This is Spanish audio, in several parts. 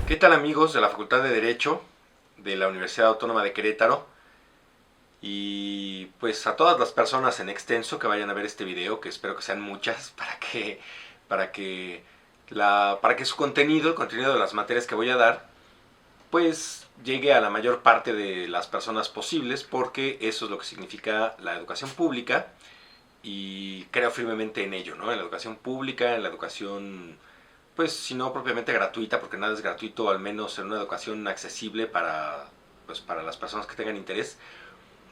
¿Qué tal, amigos de la Facultad de Derecho de la Universidad Autónoma de Querétaro? Y pues a todas las personas en extenso que vayan a ver este video, que espero que sean muchas, para que, para que su contenido, el contenido de las materias que voy a dar, pues llegue a la mayor parte de las personas posibles, porque eso es lo que significa la educación pública y creo firmemente en ello, ¿no? En la educación pública, en la educación, pues si no propiamente gratuita, porque nada es gratuito, al menos en una educación accesible pues, para las personas que tengan interés.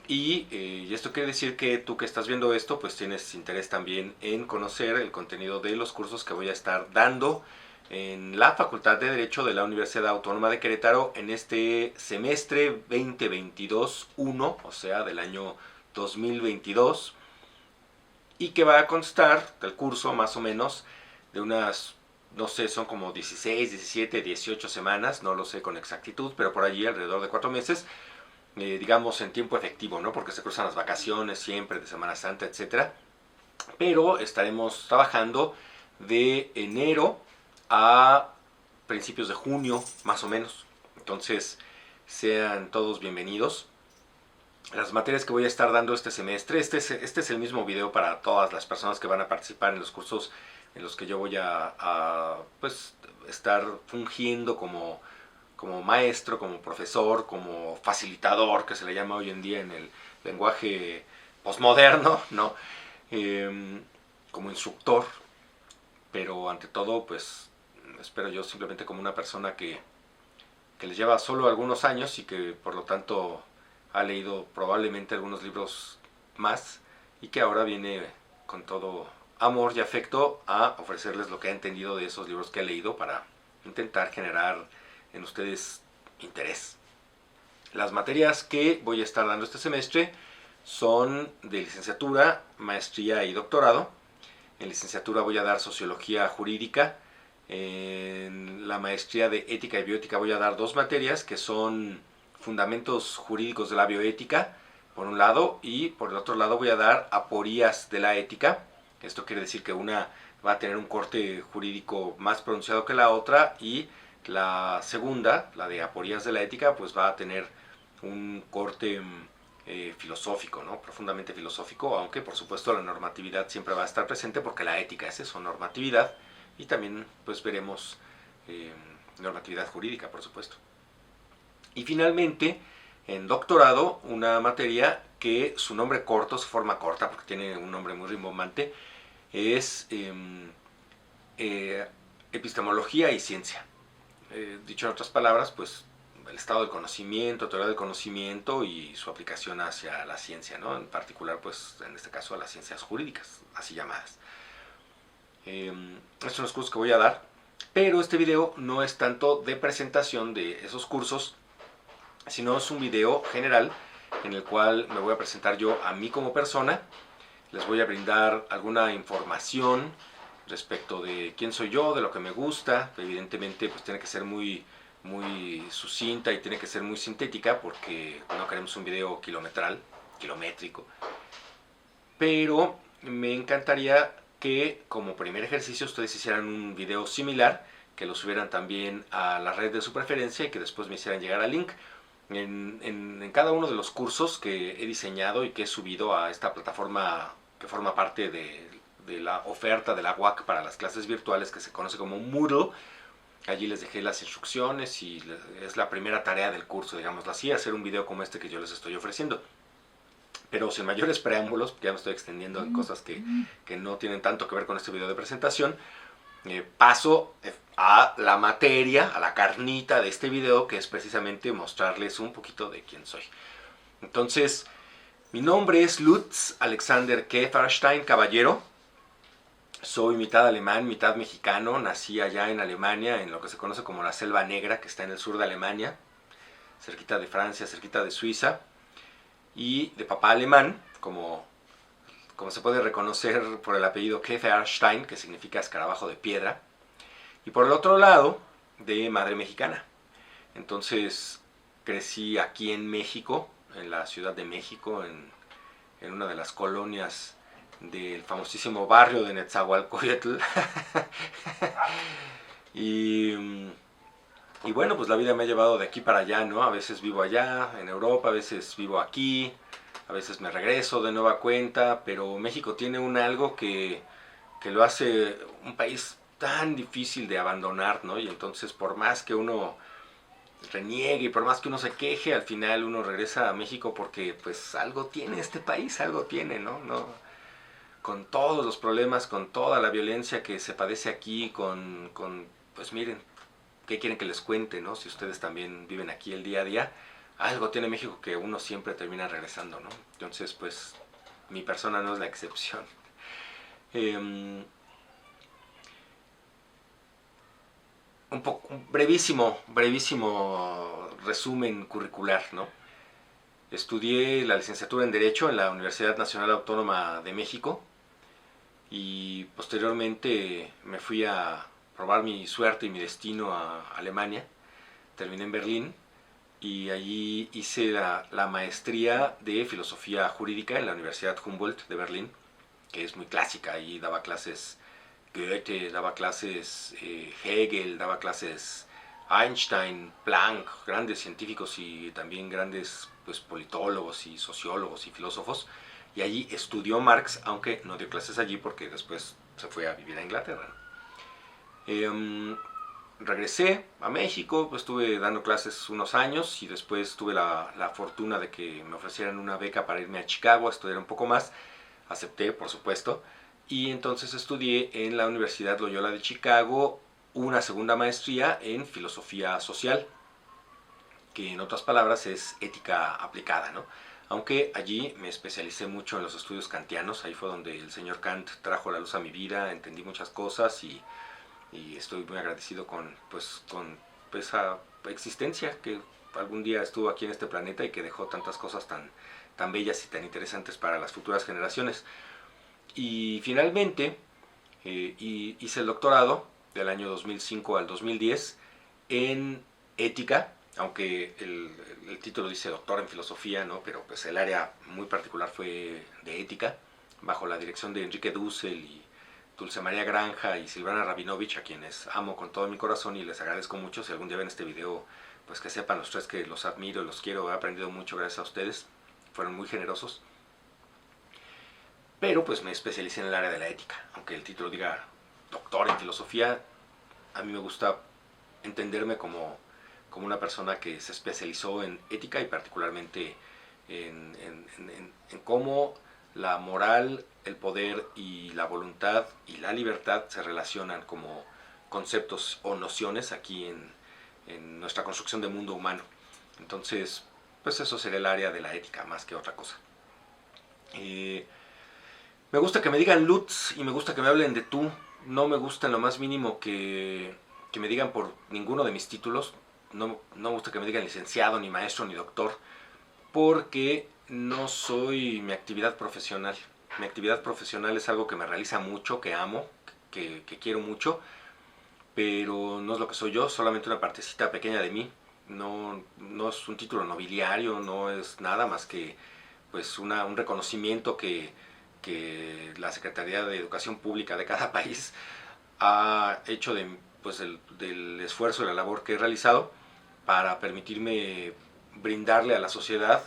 Y esto quiere decir que tú que estás viendo esto, pues tienes interés también en conocer el contenido de los cursos que voy a estar dando en la Facultad de Derecho de la Universidad Autónoma de Querétaro en este semestre 2022-1, o sea, del año 2022, y que va a constar del curso más o menos de unas, no sé, son como 16, 17, 18 semanas, no lo sé con exactitud, pero por allí alrededor de 4 meses, digamos en tiempo efectivo, ¿no? Porque se cruzan las vacaciones siempre de Semana Santa, etcétera. Pero estaremos trabajando de enero a principios de junio, más o menos. Entonces, sean todos bienvenidos. Las materias que voy a estar dando este semestre, este es el mismo video para todas las personas que van a participar en los cursos en los que yo voy pues, estar fungiendo como maestro, como profesor, como facilitador, que se le llama hoy en día en el lenguaje posmoderno, ¿no? Como instructor, pero ante todo, pues espero yo simplemente como una persona que les lleva solo algunos años y que por lo tanto ha leído probablemente algunos libros más y que ahora viene con todo amor y afecto a ofrecerles lo que ha entendido de esos libros que ha leído para intentar generar en ustedes interés. Las materias que voy a estar dando este semestre son de licenciatura, maestría y doctorado. En licenciatura voy a dar sociología jurídica. En la maestría de ética y bioética voy a dar dos materias que son fundamentos jurídicos de la bioética, por un lado, y por el otro lado voy a dar aporías de la ética. Esto quiere decir que una va a tener un corte jurídico más pronunciado que la otra y la segunda, la de aporías de la ética, pues va a tener un corte filosófico, ¿no? Profundamente filosófico, aunque por supuesto la normatividad siempre va a estar presente porque la ética es eso, normatividad, y también pues veremos eh, normatividad jurídica, por supuesto. Y finalmente, en doctorado, una materia que su nombre corto, su forma corta, porque tiene un nombre muy rimbombante, es epistemología y ciencia. Dicho en otras palabras, pues el estado del conocimiento, teoría del conocimiento y su aplicación hacia la ciencia, ¿no? En particular, pues en este caso a las ciencias jurídicas, así llamadas. Estos son los cursos que voy a dar, pero este video no es tanto de presentación de esos cursos, sino es un video general en el cual me voy a presentar yo a mí como persona, les voy a brindar alguna información respecto de quién soy yo, de lo que me gusta. Evidentemente pues tiene que ser muy sucinta y tiene que ser muy sintética porque no queremos un video kilométrico. Pero me encantaría que como primer ejercicio ustedes hicieran un video similar, que lo subieran también a la red de su preferencia y que después me hicieran llegar al link. En cada uno de los cursos que he diseñado y que he subido a esta plataforma que forma parte de la oferta de la UAC para las clases virtuales, que se conoce como Moodle, allí les dejé las instrucciones y es la primera tarea del curso, digámoslo así, hacer un video como este que yo les estoy ofreciendo. Pero sin mayores preámbulos, porque ya me estoy extendiendo en cosas que no tienen tanto que ver con este video de presentación, paso a la materia, a la carnita de este video, que es precisamente mostrarles un poquito de quién soy. Entonces, mi nombre es Lutz Alexander Käferstein Caballero. Soy mitad alemán, mitad mexicano. Nací allá en Alemania, en lo que se conoce como la Selva Negra, que está en el sur de Alemania, cerquita de Francia, cerquita de Suiza. Y de papá alemán, como se puede reconocer por el apellido Käferstein, que significa escarabajo de piedra. Y por el otro lado, de madre mexicana. Entonces crecí aquí en México, en la Ciudad de México, en una de las colonias del famosísimo barrio de Netzahualcoyotl. y, Y bueno, pues la vida me ha llevado de aquí para allá, ¿no? A veces vivo allá, en Europa, a veces vivo aquí, a veces me regreso de nueva cuenta, pero México tiene un algo que lo hace un país tan difícil de abandonar, ¿no? Y entonces por más que uno reniegue y por más que uno se queje, al final uno regresa a México porque pues algo tiene este país, algo tiene, ¿no? No, con todos los problemas, con toda la violencia que se padece aquí, pues miren, ¿qué quieren que les cuente, no? Si ustedes también viven aquí el día a día, algo tiene México que uno siempre termina regresando, ¿no? Entonces, pues, mi persona no es la excepción. Eh, un brevísimo resumen curricular, ¿no? Estudié la licenciatura en Derecho en la Universidad Nacional Autónoma de México y posteriormente me fui a probar mi suerte y mi destino a Alemania. Terminé en Berlín y allí hice la maestría de filosofía jurídica en la Universidad Humboldt de Berlín, que es muy clásica. Allí daba clases Goethe, daba clases Hegel, daba clases Einstein, Planck, grandes científicos y también grandes pues, politólogos y sociólogos y filósofos. Y allí estudió Marx, aunque no dio clases allí porque después se fue a vivir a Inglaterra. Eh, Regresé a México, pues estuve dando clases unos años y después tuve la fortuna de que me ofrecieran una beca para irme a Chicago a estudiar un poco más. Acepté, por supuesto, y entonces estudié en la Universidad Loyola de Chicago una segunda maestría en filosofía social, que en otras palabras es ética aplicada, ¿no? Aunque allí me especialicé mucho en los estudios kantianos, ahí fue donde el señor Kant trajo la luz a mi vida, entendí muchas cosas y estoy muy agradecido con esa existencia que algún día estuvo aquí en este planeta y que dejó tantas cosas tan bellas y tan interesantes para las futuras generaciones. Y finalmente hice el doctorado del año 2005 al 2010 en ética, aunque el título dice doctor en filosofía, ¿no? Pero pues el área muy particular fue de ética, bajo la dirección de Enrique Dussel y Dulce María Granja y Silvana Rabinovich, a quienes amo con todo mi corazón y les agradezco mucho. Si algún día ven este video, pues que sepan los tres que los admiro y los quiero. He aprendido mucho gracias a ustedes. Fueron muy generosos. Pero pues me especialicé en el área de la ética. Aunque el título diga doctor en filosofía, a mí me gusta entenderme como una persona que se especializó en ética y particularmente en cómo la moral, el poder y la voluntad y la libertad se relacionan como conceptos o nociones aquí en nuestra construcción de mundo humano. Entonces, pues eso sería el área de la ética más que otra cosa. Me gusta que me digan Lutz y me gusta que me hablen de tú. No me gusta en lo más mínimo que me digan por ninguno de mis títulos. No me gusta que me digan licenciado, ni maestro, ni doctor, porque no soy mi actividad profesional. Mi actividad profesional es algo que me realiza mucho, que amo, que quiero mucho, pero no es lo que soy yo, solamente una partecita pequeña de mí. No es un título nobiliario, no es nada más que pues un reconocimiento que la Secretaría de Educación Pública de cada país ha hecho del esfuerzo y la labor que he realizado para permitirme brindarle a la sociedad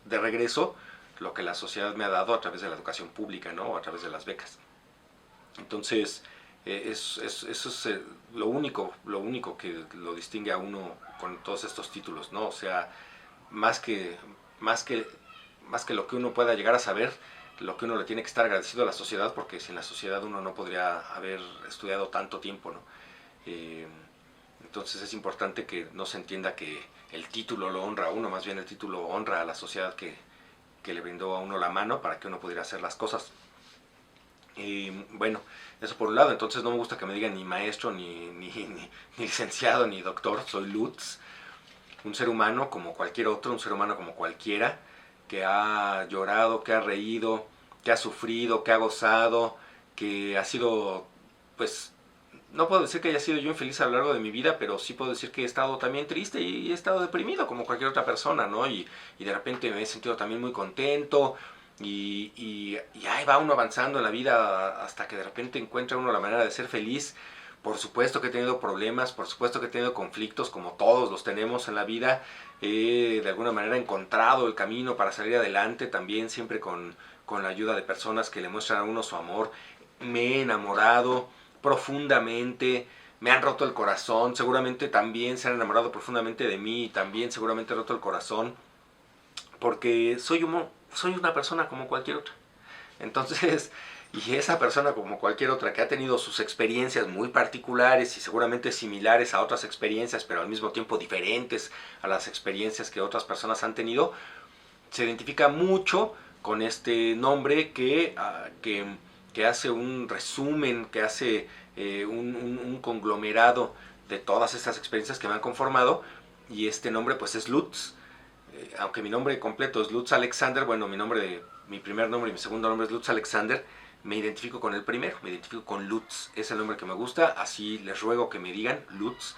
de regreso lo que la sociedad me ha dado a través de la educación pública, ¿no? O a través de las becas. Entonces, eso es lo único que lo distingue a uno con todos estos títulos, ¿no? O sea, más que, más que, más que lo que uno pueda llegar a saber, lo que uno le tiene que estar agradecido a la sociedad, porque sin la sociedad uno no podría haber estudiado tanto tiempo, ¿no? Eh, entonces es importante que no se entienda que el título lo honra a uno, más bien el título honra a la sociedad que le brindó a uno la mano para que uno pudiera hacer las cosas. Bueno, eso por un lado. Entonces no me gusta que me digan ni maestro, ni licenciado, ni doctor. Soy Lutz, un ser humano como cualquier otro, un ser humano como cualquiera, que ha llorado, que ha reído, que ha sufrido, que ha gozado, que ha sido, pues, no puedo decir que haya sido yo infeliz a lo largo de mi vida, pero sí puedo decir que he estado también triste y he estado deprimido como cualquier otra persona, ¿no? Y de repente me he sentido también muy contento y ahí va uno avanzando en la vida hasta que de repente encuentra uno la manera de ser feliz, Por supuesto que he tenido problemas, por supuesto que he tenido conflictos, como todos los tenemos en la vida. He de alguna manera encontrado el camino para salir adelante, también siempre con la ayuda de personas que le muestran a uno su amor. Me he enamorado profundamente, me han roto el corazón, seguramente también se han enamorado profundamente de mí, y también seguramente he roto el corazón, porque soy una persona como cualquier otra. Entonces, y esa persona como cualquier otra que ha tenido sus experiencias muy particulares y seguramente similares a otras experiencias, pero al mismo tiempo diferentes a las experiencias que otras personas han tenido, se identifica mucho con este nombre que hace un resumen, que hace un conglomerado de todas estas experiencias que me han conformado, y este nombre pues es Lutz. Aunque mi nombre completo es Lutz Alexander, bueno, mi primer nombre y mi segundo nombre es Lutz Alexander, me identifico con el primero, me identifico con Lutz, es el nombre que me gusta, así les ruego que me digan Lutz.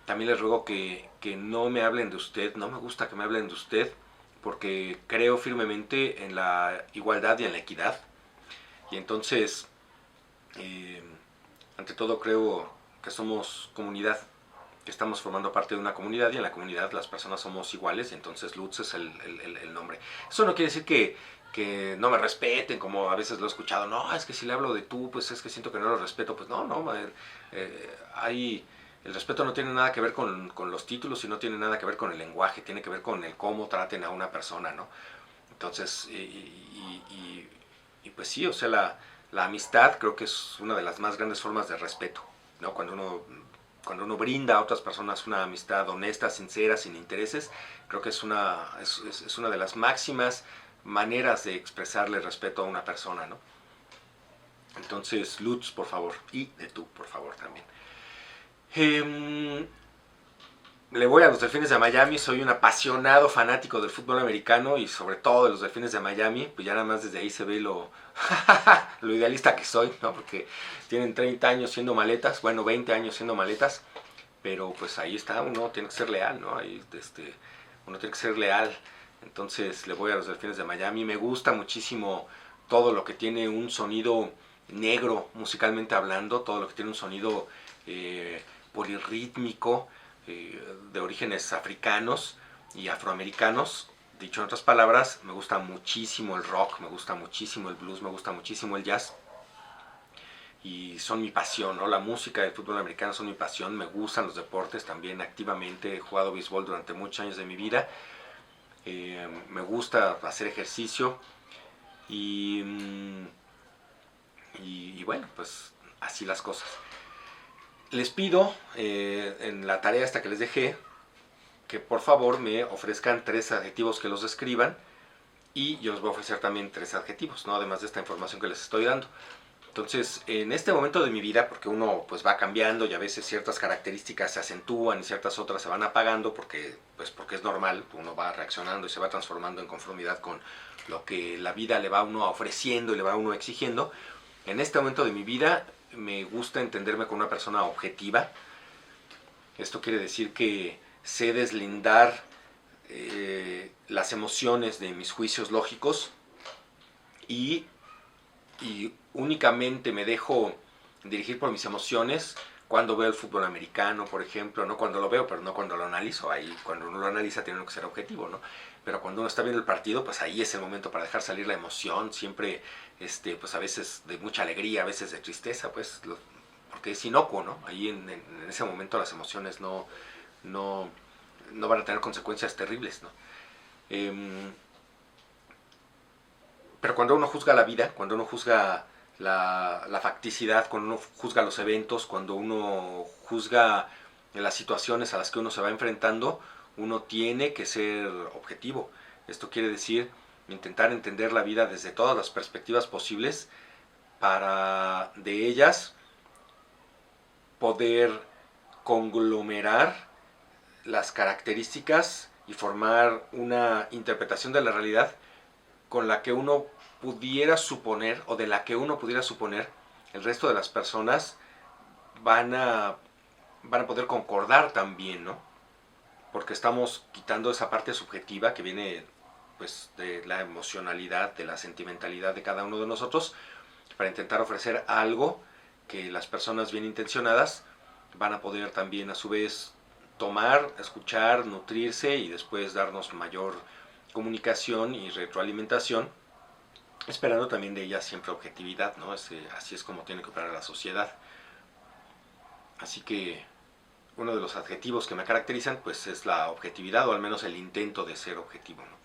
También les ruego que no me hablen de usted, no me gusta que me hablen de usted, porque creo firmemente en la igualdad y en la equidad. Y entonces, eh, ante todo creo que somos comunidad, que estamos formando parte de una comunidad, y en la comunidad las personas somos iguales, y entonces Lutz es el nombre. Eso no quiere decir que no me respeten, como a veces lo he escuchado. No, es que si le hablo de tú, pues es que siento que no lo respeto. Pues no, el respeto no tiene nada que ver con los títulos, y no tiene nada que ver con el lenguaje, tiene que ver con el cómo traten a una persona, ¿no? Entonces, pues sí, o sea, la amistad creo que es una de las más grandes formas de respeto, ¿no? Cuando uno brinda a otras personas una amistad honesta, sincera, sin intereses, creo que es una de las máximas maneras de expresarle respeto a una persona, ¿no? Entonces, Lutz, por favor, y de tú, por favor, también. Eh, Le voy a los Delfines de Miami, soy un apasionado fanático del fútbol americano y sobre todo de los Delfines de Miami, pues ya nada más desde ahí se ve lo idealista que soy, ¿no? Porque tienen 30 años siendo maletas, bueno, 20 años siendo maletas, pero pues ahí está, uno tiene que ser leal, ¿no? Uno tiene que ser leal. Entonces le voy a los Delfines de Miami, me gusta muchísimo todo lo que tiene un sonido negro musicalmente hablando, todo lo que tiene un sonido polirrítmico, de orígenes africanos y afroamericanos. Dicho en otras palabras, me gusta muchísimo el rock, me gusta muchísimo el blues, me gusta muchísimo el jazz, y son mi pasión, ¿no? La música del fútbol americano son mi pasión, me gustan los deportes también activamente, he jugado béisbol durante muchos años de mi vida, me gusta hacer ejercicio y, y bueno, pues así las cosas. Les pido en la tarea esta que les dejé que por favor me ofrezcan 3 adjetivos que los describan, y yo les voy a ofrecer también 3 adjetivos, ¿no? Además de esta información que les estoy dando. Entonces, en este momento de mi vida, porque uno pues va cambiando y a veces ciertas características se acentúan y ciertas otras se van apagando, porque es normal, uno va reaccionando y se va transformando en conformidad con lo que la vida le va a uno ofreciendo y le va a uno exigiendo. En este momento de mi vida me gusta entenderme como una persona objetiva. Esto quiere decir que sé deslindar las emociones de mis juicios lógicos, y únicamente me dejo dirigir por mis emociones cuando veo el fútbol americano, por ejemplo, no cuando lo veo, pero no cuando lo analizo. Ahí, cuando uno lo analiza, tiene que ser objetivo, ¿no? Pero cuando uno está viendo el partido, pues ahí es el momento para dejar salir la emoción, siempre, pues a veces de mucha alegría, a veces de tristeza, pues, porque es inocuo, ¿no? Ahí en ese momento las emociones no, no van a tener consecuencias terribles, ¿no? Pero cuando uno juzga la vida, cuando uno juzga la facticidad, cuando uno juzga los eventos, cuando uno juzga las situaciones a las que uno se va enfrentando, uno tiene que ser objetivo. Esto quiere decir intentar entender la vida desde todas las perspectivas posibles, para de ellas poder conglomerar las características y formar una interpretación de la realidad con la que uno pudiera suponer, o de la que uno pudiera suponer el resto de las personas van a poder concordar también, ¿no? Porque estamos quitando esa parte subjetiva que viene pues de la emocionalidad, de la sentimentalidad de cada uno de nosotros, para intentar ofrecer algo que las personas bien intencionadas van a poder también a su vez tomar, escuchar, nutrirse y después darnos mayor comunicación y retroalimentación, esperando también de ella siempre objetividad, ¿no? Así es como tiene que operar la sociedad. Así que uno de los adjetivos que me caracterizan pues es la objetividad, o al menos el intento de ser objetivo, ¿no?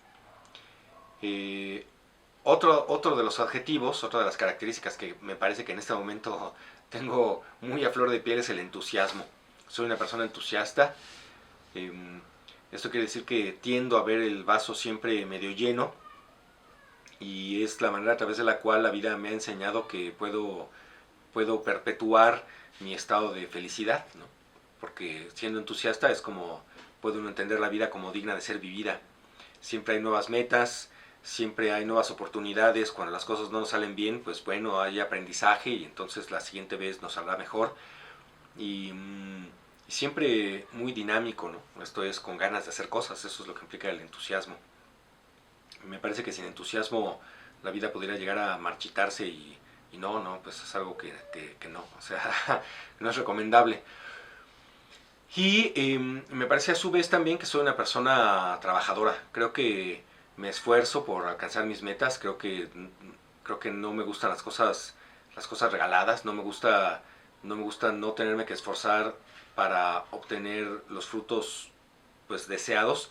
Otro de los adjetivos, otra de las características que me parece que en este momento tengo muy a flor de piel es el entusiasmo. Soy una persona entusiasta. Eh, Esto quiere decir que tiendo a ver el vaso siempre medio lleno, y es la manera a través de la cual la vida me ha enseñado que puedo perpetuar mi estado de felicidad, ¿no? Porque siendo entusiasta es como puede uno entender la vida como digna de ser vivida. Siempre hay nuevas metas, siempre hay nuevas oportunidades. Cuando las cosas no nos salen bien, pues bueno, hay aprendizaje y entonces la siguiente vez nos saldrá mejor. Y siempre muy dinámico, ¿no? Esto es con ganas de hacer cosas, eso es lo que implica el entusiasmo. Me parece que sin entusiasmo la vida podría llegar a marchitarse y no, pues es algo que no, o sea, no es recomendable. Y me parece a su vez también que soy una persona trabajadora. Creo que me esfuerzo por alcanzar mis metas. Creo que no me gustan las cosas regaladas. No me gusta no tenerme que esforzar para obtener los frutos pues deseados,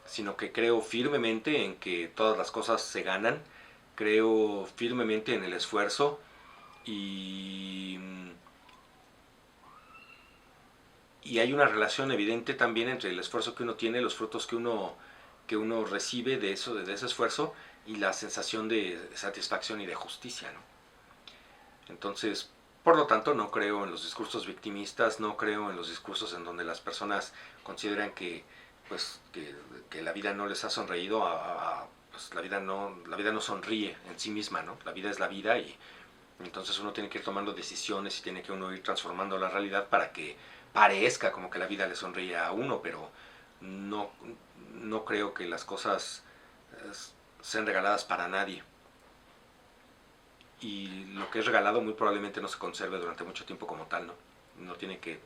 sino que creo firmemente en que todas las cosas se ganan. Creo firmemente en el esfuerzo y hay una relación evidente también entre el esfuerzo que uno tiene, los frutos que uno recibe de ese esfuerzo y la sensación de satisfacción y de justicia, ¿no? Entonces, por lo tanto, no creo en los discursos victimistas, no creo en los discursos en donde las personas consideran que la vida no les ha sonreído, pues la vida no sonríe en sí misma, ¿no? La vida es la vida y entonces uno tiene que ir tomando decisiones y tiene que uno ir transformando la realidad para que parezca como que la vida le sonríe a uno, pero no, no creo que las cosas eh, sean regaladas para nadie. Y lo que es regalado muy probablemente no se conserve durante mucho tiempo como tal, ¿no? Uno tiene que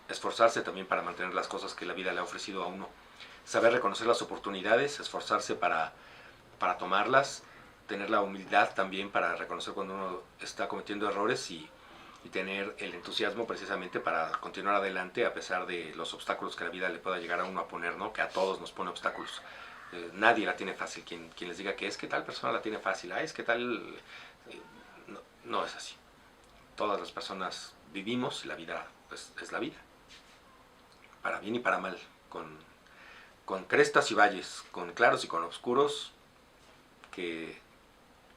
esforzarse también para mantener las cosas que la vida le ha ofrecido a uno. Saber reconocer las oportunidades, esforzarse para tomarlas, tener la humildad también para reconocer cuando uno está cometiendo errores y tener el entusiasmo precisamente para continuar adelante a pesar de los obstáculos que la vida le pueda llegar a uno a poner, ¿no? Que a todos nos pone obstáculos. Nadie la tiene fácil. Quien les diga que es que tal persona la tiene fácil, es que tal... no es así. Todas las personas vivimos, la vida pues, es la vida. Para bien y para mal. Con crestas y valles, con claros y con oscuros que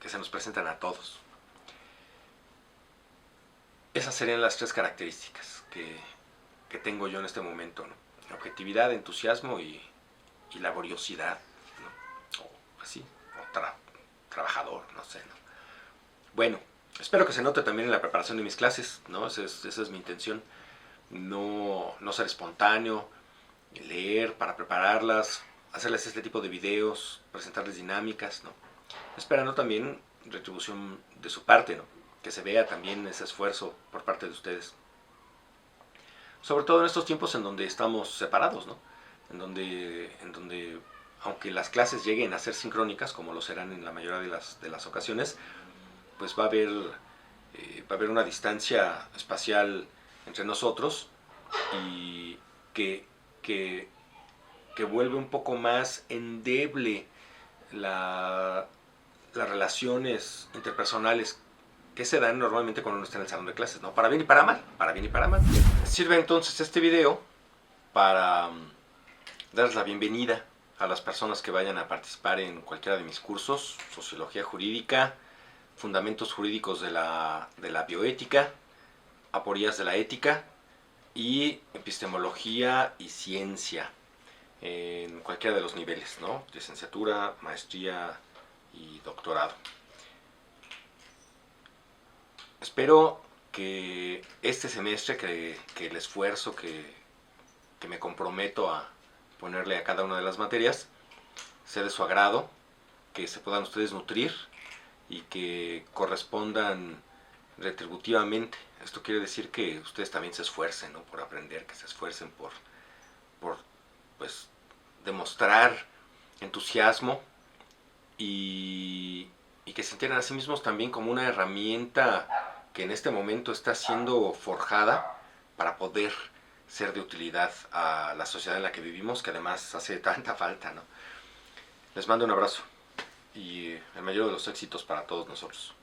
se nos presentan a todos. Esas serían las tres características que tengo yo en este momento, ¿no? Objetividad, entusiasmo y laboriosidad, ¿no? O así, o trabajador, no sé, ¿no? Bueno, espero que se note también en la preparación de mis clases, ¿no? Esa es mi intención. No ser espontáneo, leer para prepararlas, hacerles este tipo de videos, presentarles dinámicas, ¿no? Esperando también retribución de su parte, ¿no? Que se vea también ese esfuerzo por parte de ustedes. Sobre todo en estos tiempos en donde estamos separados, ¿no? En donde aunque las clases lleguen a ser sincrónicas, como lo serán en la mayoría de las ocasiones, pues va a haber una distancia espacial entre nosotros y que vuelve un poco más endeble las relaciones interpersonales que se dan normalmente cuando uno está en el salón de clases, ¿no? Para bien y para mal, para bien y para mal. Sirve entonces este video para darles la bienvenida a las personas que vayan a participar en cualquiera de mis cursos: Sociología Jurídica, Fundamentos Jurídicos de la Bioética, Aporías de la Ética y Epistemología y Ciencia, en cualquiera de los niveles, ¿no? Licenciatura, maestría y doctorado. Espero que este semestre, que el esfuerzo que me comprometo a ponerle a cada una de las materias sea de su agrado, que se puedan ustedes nutrir y que correspondan retributivamente. Esto quiere decir que ustedes también se esfuercen, ¿no? Por aprender, que se esfuercen por pues, demostrar entusiasmo y que se entiendan a sí mismos también como una herramienta que en este momento está siendo forjada para poder ser de utilidad a la sociedad en la que vivimos, que además hace tanta falta, ¿no? Les mando un abrazo y el mayor de los éxitos para todos nosotros.